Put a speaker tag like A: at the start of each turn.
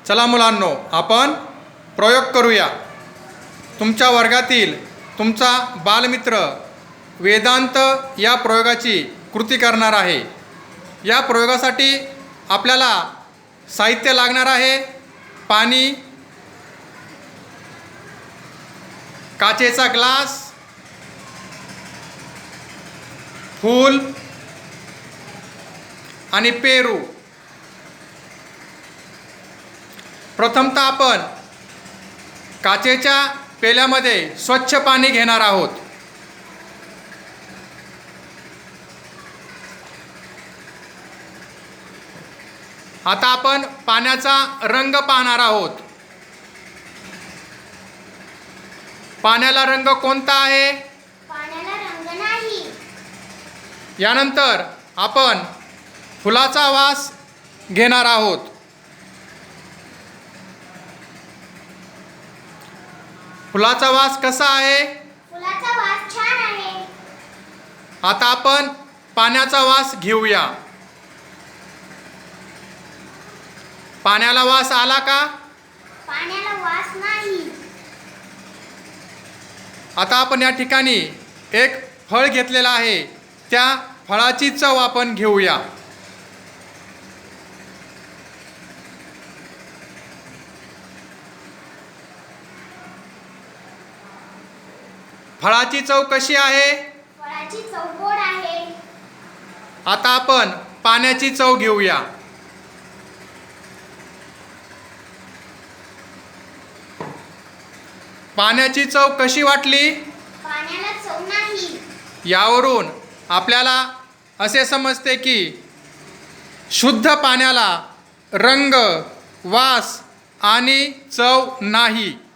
A: चला मुलांनो, आपण प्रयोग करूया। तुमच्या वर्गातील तुमचा बालमित्र वेदांत या प्रयोगाची कृती करणार आहे। या प्रयोगासाठी आपल्याला साहित्य लागणार आहे। पाणी, काचेचा ग्लास, फूल आणि पेरू। प्रथमतः आपण काचेच्या पेल्यामध्ये स्वच्छ पाणी घेणार आहोत। आता आपण पाण्याचा रंग पाहणार आहोत। पाण्याला रंग कोणता आहे?
B: पाण्याला रंग नाही।
A: यानंतर आपण फुलाचा वास घेणार आहोत। फुलाचा वास कसा आहे?
B: फुलाचा वास छान आहे।
A: आता आपण पाण्याचा वास घेऊया। पाण्याला वास आला का?
B: पाण्याला वास नाही।
A: आता आपण या ठिकाणी एक फळ घेतलेलं आहे, त्या फळाची चव आपण घेऊया। फळाची चव कशी आहे?
B: फळाची चव गोड आहे।
A: आता आपण पाण्याची चव घेऊया। पाण्याची चव कशी वाटली?
B: पाण्याला चव नाही।
A: यावरून आपल्याला असे समजते की शुद्ध पाण्याला रंग, वास आणि चव नाही।